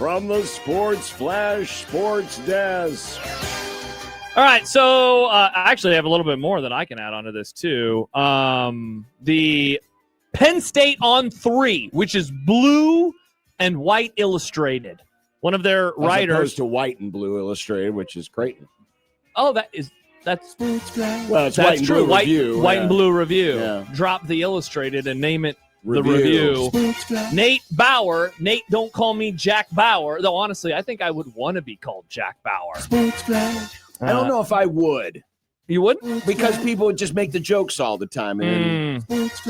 from the Sports Flash Sports Desk. All right, so I actually have a little bit more that I can add onto this, too. The Penn State on 3, which is blue and white illustrated. One of their writers. As opposed to white and blue illustrated, which is Creighton. Oh, that's well, it's that's white and true. blue review. White and blue review. Yeah. Drop the illustrated and name it Review. the review. Nate Bauer. Nate, don't call me Jack Bauer. Though, honestly, I think I would want to be called Jack Bauer. I don't know if I would. You wouldn't? Because people would just make the jokes all the time. And then,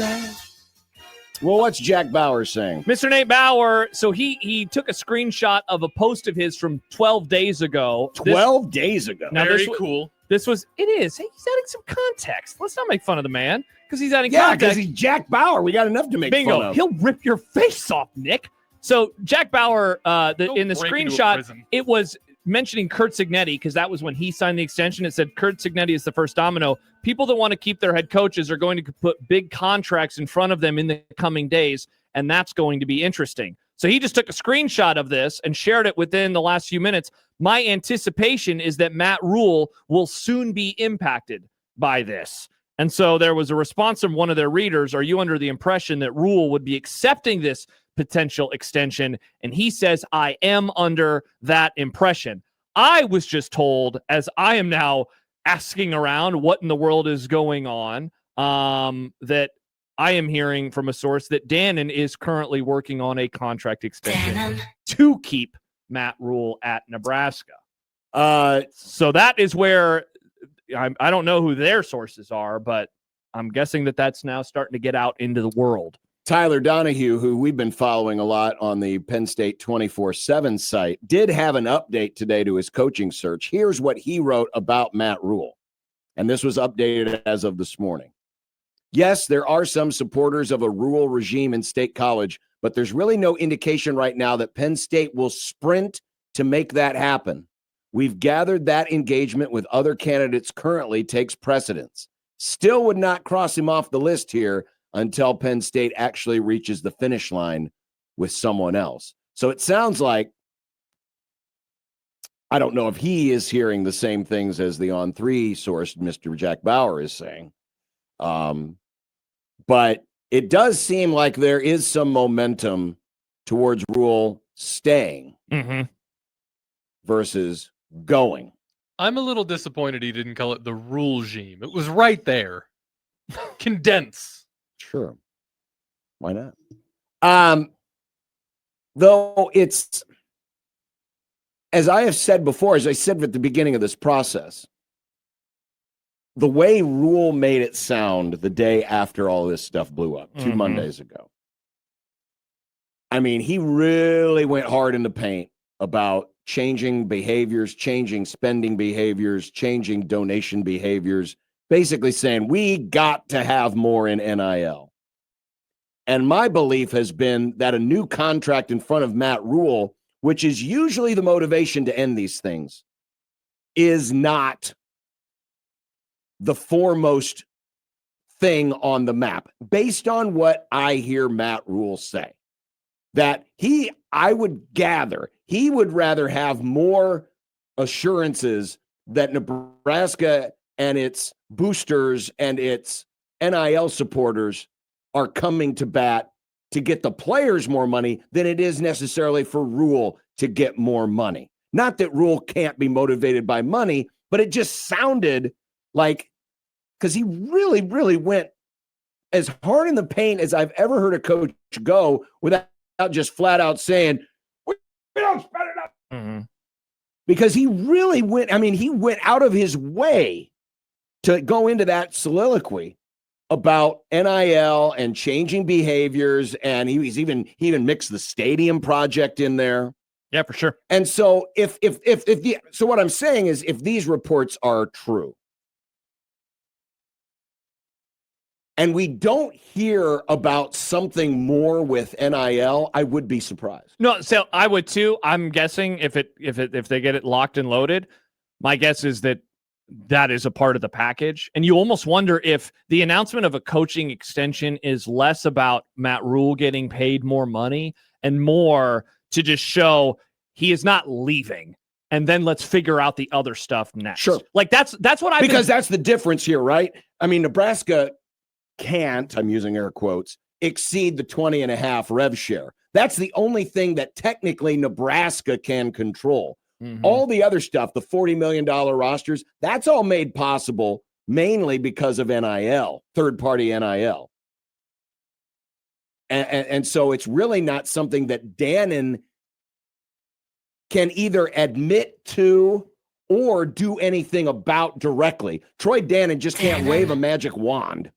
well, what's Jack Bauer saying? Mr. Nate Bauer, so he took a screenshot of a post of his from 12 days ago. 12 days ago. Now, Very cool. It is. Hey, he's adding some context. Let's not make fun of the man because he's adding Yeah, context. because he's Jack Bauer. We got enough to make Bingo. fun of. He'll rip your face off, Nick. So Jack Bauer, in the screenshot, it was mentioning Curt Cignetti because that was when he signed the extension. It said Curt Cignetti is the first domino. People that want to keep their head coaches are going to put big contracts in front of them in the coming days, and that's going to be interesting. So he just took a screenshot of this and shared it within the last few minutes. My anticipation is that Matt Rhule will soon be impacted by this. And so there was a response from one of their readers. Are you under the impression that Rhule would be accepting this potential extension? And he says, I am under that impression. I was just told, as I am now asking around what in the world is going on, that I am hearing from a source that Dannon is currently working on a contract extension to keep Matt Rhule at Nebraska. So that is where I don't know who their sources are, but I'm guessing that that's now starting to get out into the world. Tyler Donahue, who we've been following a lot on the Penn State 24/7 site, did have an update today to his coaching search. Here's what he wrote about Matt Rhule, and this was updated as of this morning. Yes, there are some supporters of a Rhule regime in State College, but there's really no indication right now that Penn State will sprint to make that happen. We've gathered that engagement with other candidates currently takes precedence. Still would not cross him off the list here until Penn State actually reaches the finish line with someone else. So it sounds like, I don't know if he is hearing the same things as the On 3 source, Mr. Jack Bauer, is saying. But it does seem like there is some momentum towards Rhule staying versus going. I'm a little disappointed he didn't call it the Rhule regime. It was right there. Condense. Sure. Why not? Though it's, as I have said before, as I said at the beginning of this process, the way Rhule made it sound the day after all this stuff blew up, 2 Mondays ago. I mean, he really went hard in the paint about changing behaviors, changing spending behaviors, changing donation behaviors, basically saying we got to have more in NIL. And my belief has been that a new contract in front of Matt Rhule, which is usually the motivation to end these things, is not the foremost thing on the map, based on what I hear Matt Rhule say. That I would gather, he would rather have more assurances that Nebraska and its boosters and its NIL supporters are coming to bat to get the players more money than it is necessarily for Rhule to get more money. Not that Rhule can't be motivated by money, but it just sounded like, because he really, really went as hard in the paint as I've ever heard a coach go without just flat out saying, we don't spend enough. Because he really went, he went out of his way to go into that soliloquy about NIL and changing behaviors. And he even mixed the stadium project in there. Yeah, for sure. And so so what I'm saying is, if these reports are true, and we don't hear about something more with NIL, I would be surprised. No, so I would too. I'm guessing if they get it locked and loaded, my guess is that is a part of the package. And you almost wonder if the announcement of a coaching extension is less about Matt Rhule getting paid more money and more to just show, he is not leaving. And then let's figure out the other stuff next. Sure. Like that's what I because that's the difference here, right? I mean, Nebraska can't, I'm using air quotes, exceed the 20.5 rev share. That's the only thing that technically Nebraska can control. Mm-hmm. All the other stuff, the $40 million rosters, that's all made possible mainly because of NIL, third-party NIL. And so it's really not something that Dannon can either admit to or do anything about directly. Troy Dannon just can't wave a magic wand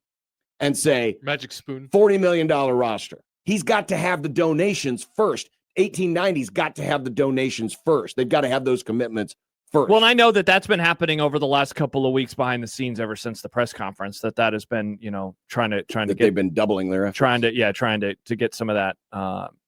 and say, magic spoon, $40 million roster. He's got to have the donations first. 1890's got to have the donations first. They've got to have those commitments first. Well, and I know that that's been happening over the last couple of weeks behind the scenes ever since the press conference, that has been, trying to get, they've been doubling their efforts. trying to get some of that,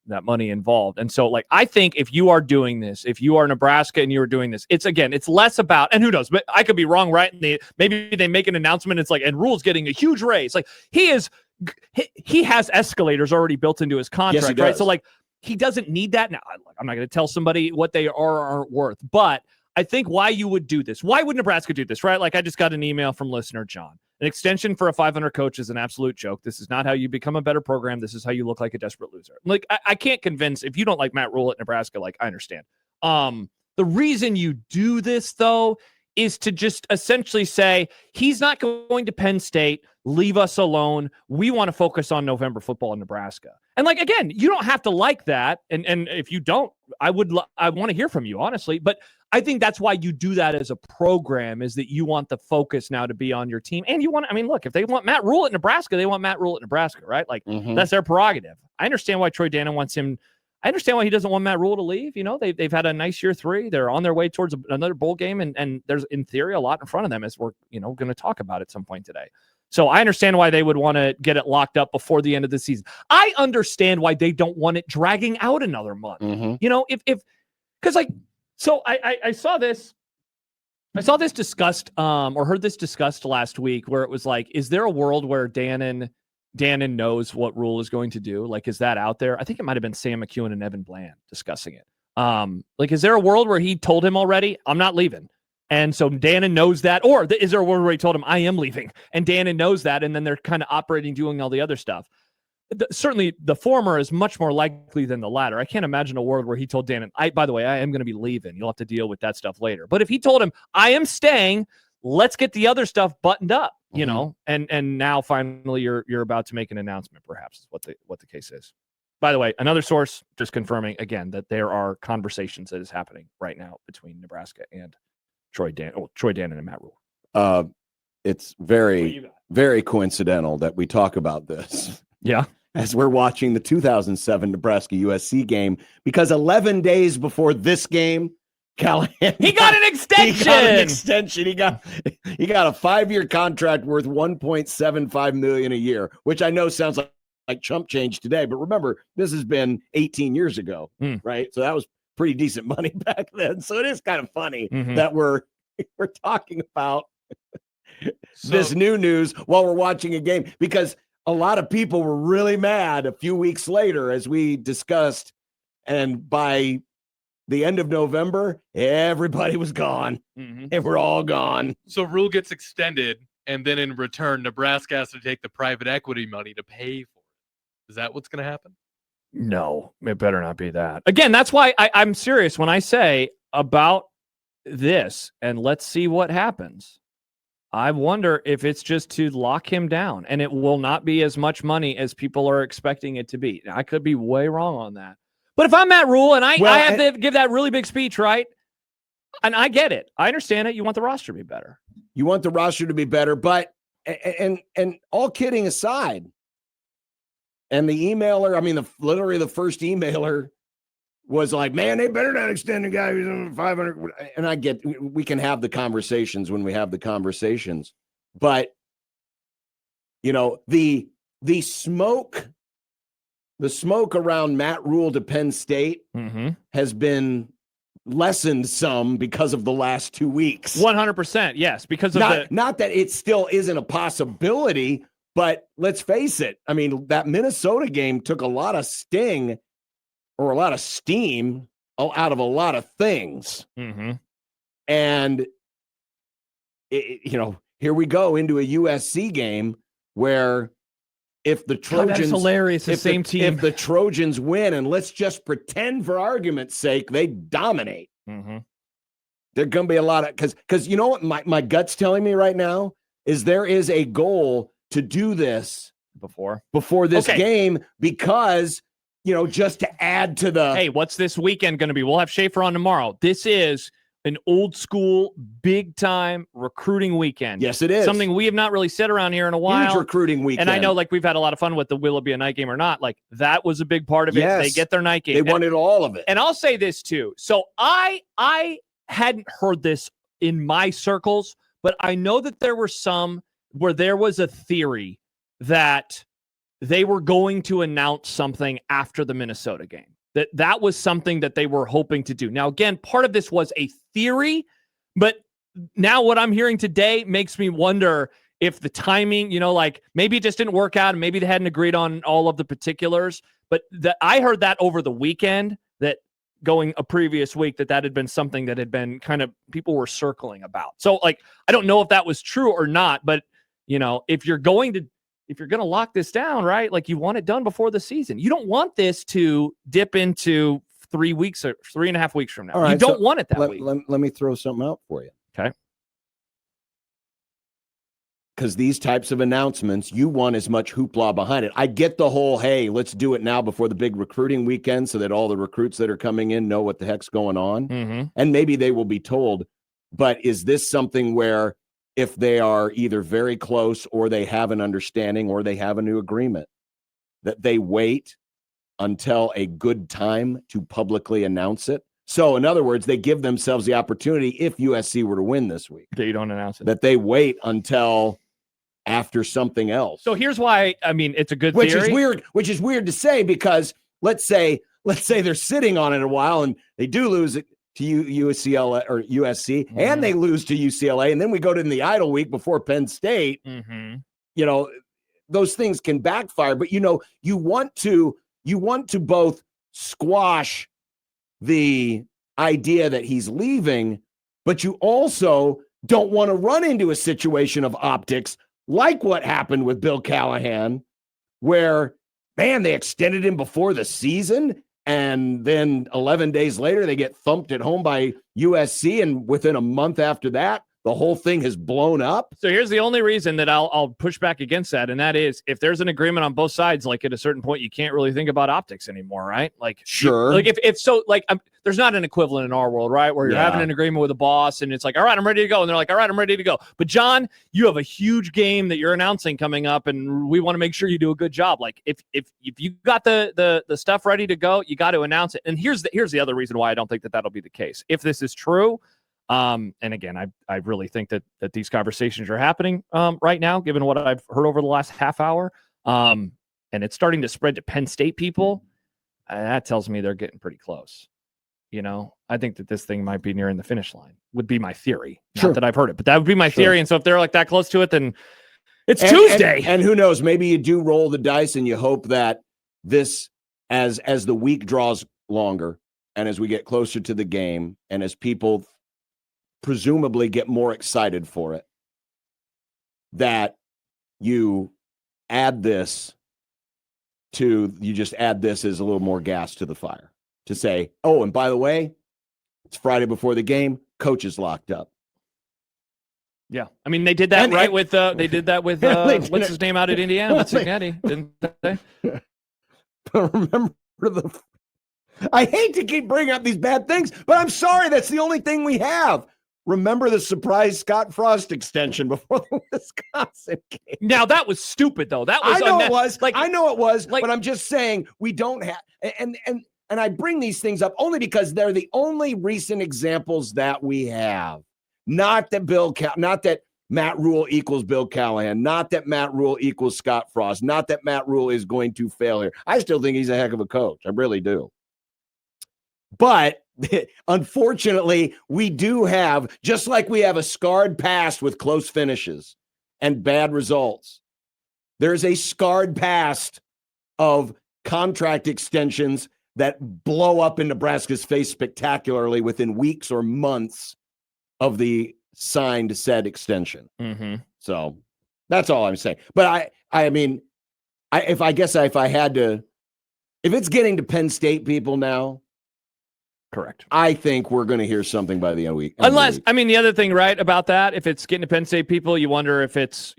that money involved. And so, like, I think if you are doing this, if you are Nebraska and you're doing this, it's less about, and who knows, but I could be wrong, right? And maybe they make an announcement. It's like, and Rhule's getting a huge raise. Like he has escalators already built into his contract, yes, right? So like, he doesn't need that. Now, I'm not going to tell somebody what they are or aren't worth, but I think why you would do this. Why would Nebraska do this, right? Like I just got an email from listener John. An extension for a 500 coach is an absolute joke. This is not how you become a better program. This is how you look like a desperate loser. Like I can't convince, if you don't like Matt Rhule at Nebraska, like I understand. The reason you do this though is to just essentially say he's not going to Penn State. Leave us alone. We want to focus on November football in Nebraska. And like, again, you don't have to like that. And if you don't, I want to hear from you, honestly. But I think that's why you do that as a program, is that you want the focus now to be on your team. And you want, look, if they want Matt Rhule at Nebraska, they want Matt Rhule at Nebraska, right? Like that's their prerogative. I understand why Troy Dannon wants him. I understand why he doesn't want Matt Rhule to leave. They've had a nice year 3. They're on their way towards another bowl game. And there's, in theory, a lot in front of them, as we're, going to talk about at some point today. So I understand why they would want to get it locked up before the end of the season. I understand why they don't want it dragging out another month. So I saw this discussed, or heard this discussed last week, where it was like, is there a world where Dannon knows what Rhule is going to do? Like, is that out there? I think it might've been Sam McEwen and Evan Bland discussing it. Like, is there a world where he told him already, I'm not leaving? And so Dannon knows that, or is there a world where he told him, I am leaving, and Dannon knows that, and then they're kind of operating, doing all the other stuff? Certainly the former is much more likely than the latter. I can't imagine a world where he told Dannon, by the way, I am going to be leaving. You'll have to deal with that stuff later. But if he told him, I am staying, let's get the other stuff buttoned up, and now finally you're about to make an announcement, perhaps, is what the case is. By the way, another source just confirming again that there are conversations that is happening right now between Nebraska and Troy Dannon and Matt Rhule. It's very, very coincidental that we talk about this. Yeah. As we're watching the 2007 Nebraska USC game, because 11 days before this game, Callahan he got an extension. He got a 5-year contract worth $1.75 million a year, which I know sounds like chump change today, but remember, this has been 18 years ago, right? So that was pretty decent money back then. So it is kind of funny that we're talking about this new news while we're watching a game, because a lot of people were really mad a few weeks later, as we discussed, and by the end of November, everybody was gone, and we're all gone. So Rhule gets extended, and then in return, Nebraska has to take the private equity money to pay for it. Is that what's going to happen? No, it better not be that. Again, that's why I'm serious when I say about this, and let's see what happens. I wonder if it's just to lock him down, and it will not be as much money as people are expecting it to be. Now, I could be way wrong on that. But if I'm Matt Rhule and I have to give that really big speech, right? And I get it. I understand it. You want the roster to be better. You want the roster to be better, but and all kidding aside, and the emailer, literally the first emailer was like, man, they better not extend the guy who's on 500. And I get, we can have the conversations when we have the conversations, but the smoke around Matt Rhule to Penn State has been lessened some because of the last 2 weeks. 100%. Yes. Because of not that it still isn't a possibility, but let's face it. That Minnesota game took a lot of sting, or a lot of steam, out of a lot of things. Mm-hmm. And, here we go into a USC game where if the Trojans, that's hilarious. The same team. If the Trojans win, and let's just pretend for argument's sake, they dominate. Mm-hmm. There's going to be a lot of, because you know what my gut's telling me right now is there is a goal to do this before this game because, just to add to the. Hey, what's this weekend going to be? We'll have Schaefer on tomorrow. This is an old school, big time recruiting weekend. Yes, it is. Something we have not really said around here in a while. Huge recruiting weekend. And I know we've had a lot of fun with the will it be a night game or not. That was a big part of it. Yes, they get their night game. They wanted all of it. And I'll say this too. So I hadn't heard this in my circles, but I know that there were some where there was a theory that they were going to announce something after the Minnesota game. That was something that they were hoping to do. Now, again, part of this was a theory, but now what I'm hearing today makes me wonder if the timing, maybe it just didn't work out and maybe they hadn't agreed on all of the particulars. But I heard that over the weekend, that going a previous week, that had been something that had been kind of people were circling about. So I don't know if that was true or not, but if you're going to lock this down, right? You want it done before the season. You don't want this to dip into 3 weeks or 3.5 weeks from now. All right, you don't want it that week. Let me throw something out for you. Okay. Because these types of announcements, you want as much hoopla behind it. I get the whole, hey, let's do it now before the big recruiting weekend so that all the recruits that are coming in know what the heck's going on. Mm-hmm. And maybe they will be told. But is this something where if they are either very close or they have an understanding or they have a new agreement, that they wait until a good time to publicly announce it? So in other words, they give themselves the opportunity, if USC were to win this week, that you don't announce it, that they wait until after something else. So here's why, it's a good theory. Which is weird to say, because let's say they're sitting on it a while and they do lose it to UCLA or USC, mm-hmm. and they lose to UCLA, and then we go to the idle week before Penn State. Mm-hmm. Those things can backfire, but you want to both squash the idea that he's leaving, but you also don't want to run into a situation of optics like what happened with Bill Callahan, where, man, they extended him before the season, and then 11 days later, they get thumped at home by USC. And within a month after that, the whole thing has blown up. So here's the only reason that I'll push back against that. And that is, if there's an agreement on both sides, at a certain point, you can't really think about optics anymore, right? Sure. There's not an equivalent in our world, right? Where you're having an agreement with a boss and it's all right, I'm ready to go. And they're all right, I'm ready to go. But John, you have a huge game that you're announcing coming up, and we want to make sure you do a good job. If you got the stuff ready to go, you got to announce it. And here's the other reason why I don't think that'll be the case. If this is true, and again, I really think that these conversations are happening right now, given what I've heard over the last half hour, and it's starting to spread to Penn State people. That tells me they're getting pretty close. I think that this thing might be nearing the finish line, would be my theory. Sure. Not that I've heard it, but that would be my theory. And so if they're that close to it, then it's Tuesday. And who knows, maybe you do roll the dice and you hope that this, as the week draws longer and as we get closer to the game and as people presumably get more excited for it, that you just add this as a little more gas to the fire to say, oh, and by the way, it's Friday before the game, coach is locked up. Yeah. They did that with what's his name out at Indiana? What's Signetti, didn't they? But remember I hate to keep bringing up these bad things, but I'm sorry, that's the only thing we have. Remember the surprise Scott Frost extension before the Wisconsin game? Now that was stupid, though. That was I know it was, but I'm just saying we don't have and I bring these things up only because they're the only recent examples that we have. Not that Matt Rhule equals Bill Callahan, not that Matt Rhule equals Scott Frost, not that Matt Rhule is going to fail here. I still think he's a heck of a coach. I really do. But unfortunately, we do have, just like we have a scarred past with close finishes and bad results, there's a scarred past of contract extensions that blow up in Nebraska's face spectacularly within weeks or months of the signed said extension. Mm-hmm. So that's all I'm saying. But I mean, if it's getting to Penn State people now, correct. I think we're going to hear something by the end of the week. Unless, I mean, the other thing, right, about that, if it's getting to Penn State people, you wonder if it's,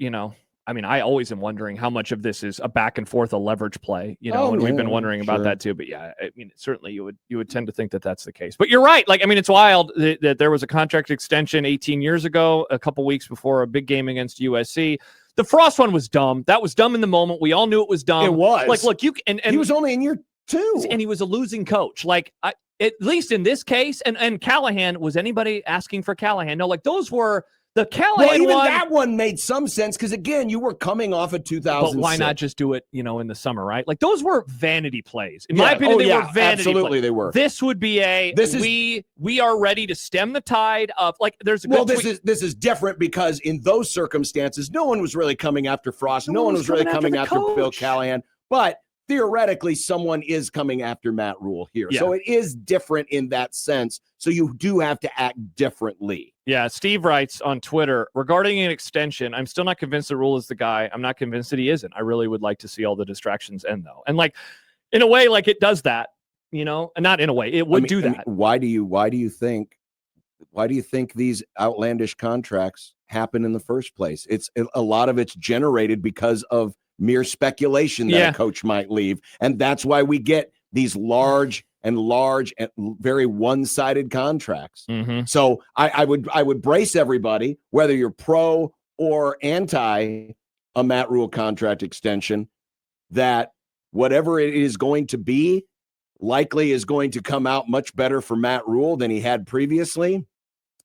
I mean, I always am wondering how much of this is a back and forth, a leverage play, and we've been wondering about that too. But yeah, I mean, certainly you would tend to think that that's the case. But you're right. Like, I mean, it's wild that there was a contract extension 18 years ago, a couple weeks before a big game against USC. The Frost one was dumb. That was dumb in the moment. We all knew it was dumb. It was. Like, look, and he was only in year 2. And he was a losing coach. Like, at least in this case, and Callahan, was anybody asking for Callahan? No, like those were the Callahan even one. That one made some sense because, again, you were coming off of 2006. But why not just do it, in the summer, right? Like those were vanity plays. In my opinion, they were vanity absolutely plays. They were. This would be we are ready to stem the tide of, like, there's a good this is different because in those circumstances, no one was really coming after Frost. No one was really coming after Bill Callahan. But theoretically, someone is coming after Matt Rhule here. Yeah. So it is different in that sense. So you do have to act differently. Yeah, Steve writes on Twitter, regarding an extension, I'm still not convinced that Rhule is the guy. I'm not convinced that he isn't. I really would like to see all the distractions end, though. And, like, in a way, like, it does that, and not in a way. It would do that. Why do you think these outlandish contracts happen in the first place? It's a lot of it's generated because of mere speculation that a coach might leave. And that's why we get these large and very one-sided contracts. Mm-hmm. So I would brace everybody, whether you're pro or anti a Matt Rhule contract extension, that whatever it is going to be likely is going to come out much better for Matt Rhule than he had previously.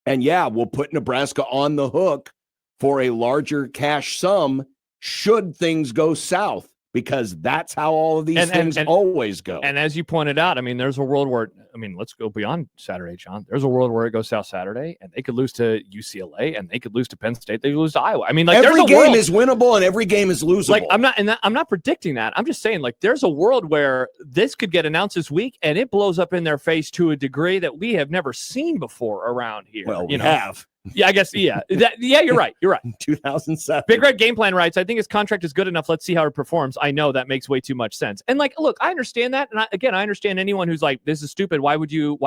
And we'll put Nebraska on the hook for a larger cash sum should things go south, because that's how all of these things always go. And as you pointed out, I mean, there's a world where, let's go beyond Saturday, John. There's a world where it goes south Saturday, and they could lose to UCLA, and they could lose to Penn State. They could lose to Iowa. I mean, like, every game is winnable and every game is losable. Like, I'm not predicting that. I'm just saying, like, there's a world where this could get announced this week, and it blows up in their face to a degree that we have never seen before around here. Well, we have. Yeah, I guess. Yeah, you're right. You're right. 2007. Big Red Game Plan writes, I think his contract is good enough. Let's see how it performs. I know that makes way too much sense. And, like, look, I understand that. And I understand anyone who's like, this is stupid. Why would you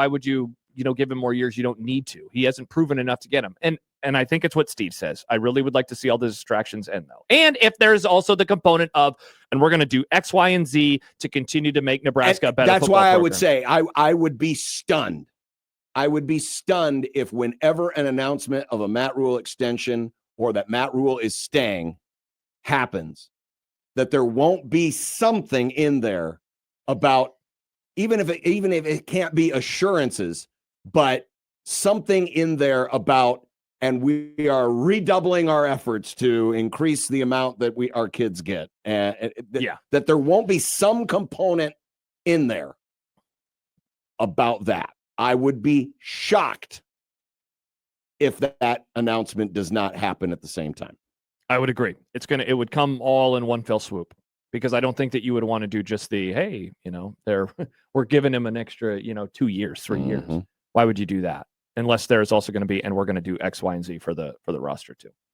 give him more years? You don't need to. He hasn't proven enough to get him. And I think it's what Steve says. I really would like to see all the distractions end, though. And if there's also the component of, and we're going to do X, Y, and Z to continue to make Nebraska a better That's why program. I would say I would be stunned. I would be stunned if whenever an announcement of a Matt Rhule extension or that Matt Rhule is staying happens, that there won't be something in there about, even if it can't be assurances, but something in there about, and we are redoubling our efforts to increase the amount that our kids get. That there won't be some component in there about that. I would be shocked if that announcement does not happen at the same time. I would agree. It would come all in one fell swoop, because I don't think that you would want to do just we're giving him an extra, 2 years, 3 years. Why would you do that? Unless there's also going to be, and we're going to do X, Y, and Z for the roster too.